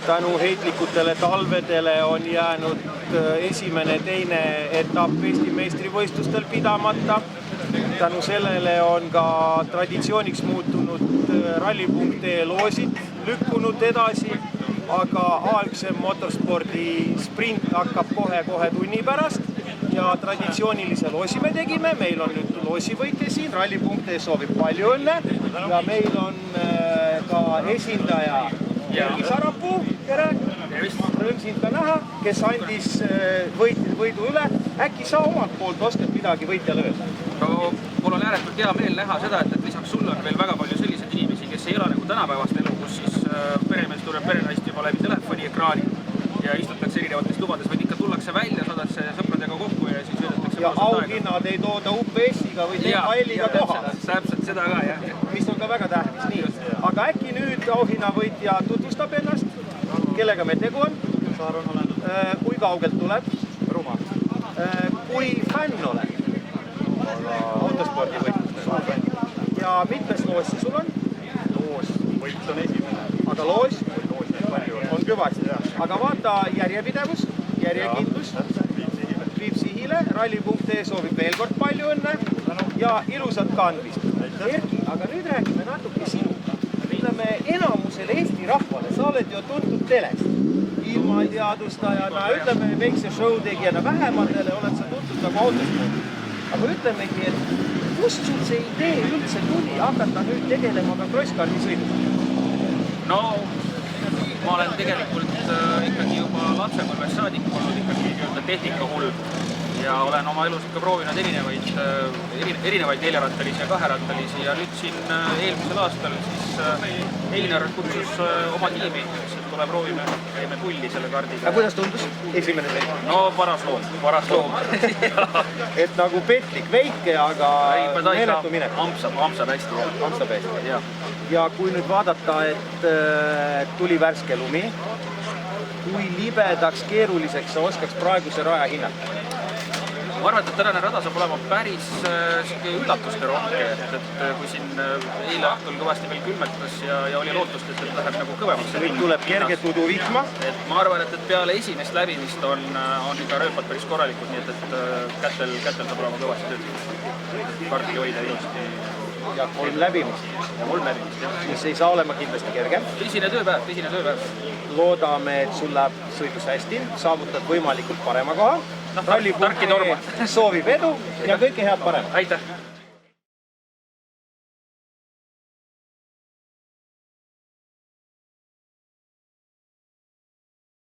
tänu heitlikutele talvedele on jäänud esimene teine etapp Eesti meistrivõistlustel pidamata. Tänu sellele on ka traditsiooniks muutunud ralli.ee loosid lükkunud edasi, aga algsem motorspordi sprint hakkab kohe tunni pärast ja traditsioonilise loosi me tegime. Meil on nüüd loosivõitja siin, ralli.ee soovib palju õnne ja meil on ka esindaja Erki Sarapuu, tere! Rõõm sind ka näha, kes andis võidu üle. Äkki sa omalt poolt oskad midagi võitjale öelda? No, mul on ääretult hea meel näha seda, et lisaks sulle on veel väga palju selliseid inimesi, kes ei ela nagu tänapäevast elu, kus siis peremees tuleb perenaist juba läbi telefoni ekraani ja istutakse erinevates lubades, vaid ikka tullakse välja, saadakse sõpradega kokku ja siis veedetakse ja auhinnad ei tooda UPS-iga või TKL-iga kohale. Täpselt seda ka, jah. Mis on ka väga tähtis. Nii. Aga äkki nüüd auhinnavõitja tutvustab ennast, kellega meil tegu on? Saaron olen. Kui kaugelt tuleb? Ruma. Kui fänn oled? Autospordi võitlustel. Ja mitmes loos sul on? Loos võit on esimene. Aga loos? On kõvasti. Aga vaata järjepidevus, järjekindlus. Viib sihile. Ralli.ee soovib veel kord palju õnne ja ilusat kandmist. Erki, aga nüüd räägime natuke sinuga. Ütleme enamusele Eesti rahvale, sa oled ju tuntud telest. Ilmateadustajana, ütleme väikse show tegijana, vähematele oled sa tuntud nagu autospordi. Aga ütlemegi, et kust sul see idee üldse tuli hakata nüüd tegelema ka crosskardi sõiduga? No, ma olen tegelikult ikkagi juba lapsepõlvest saadik olnud ikkagi tehnikahull ja olen oma elus ikka proovinud erinevaid neljarattalisi ja kaherattalisi ja nüüd siin eelmisel aastal siis Einar kutsus oma tiimi, et tule proovime, käime pulli selle kardiga. Ja kuidas tundus esimene sõit? No paras loom. Et nagu petlik, väike, aga meeletu minek. Ampsab hästi. Ampsab hästi. Ja kui nüüd vaadata, et tuli värske lumi, kui libedaks, keeruliseks sa oskaks praeguse raja hinnata? Ma arvan, et tänane rada saab olema päris üllatuste rohke, et kui siin eile õhtul kõvasti veel külmetas ja oli lootust, et läheb nagu kõvemaks. Nüüd tuleb kerge tuduvihma. Ma arvan, et peale esimest läbimist on ikka rööpad päris korralikud, nii et kätel saab olema kõvasti tööd. Karti hoida ilusti. Ja 3 läbimist. Mis ei saa olema kindlasti kerge. Tõsine tööpäev. Loodame, et sul läheb sõidus hästi, saavutad võimalikult parema koha. Ralli.ee soovib edu ja kõike head parema. Aitäh!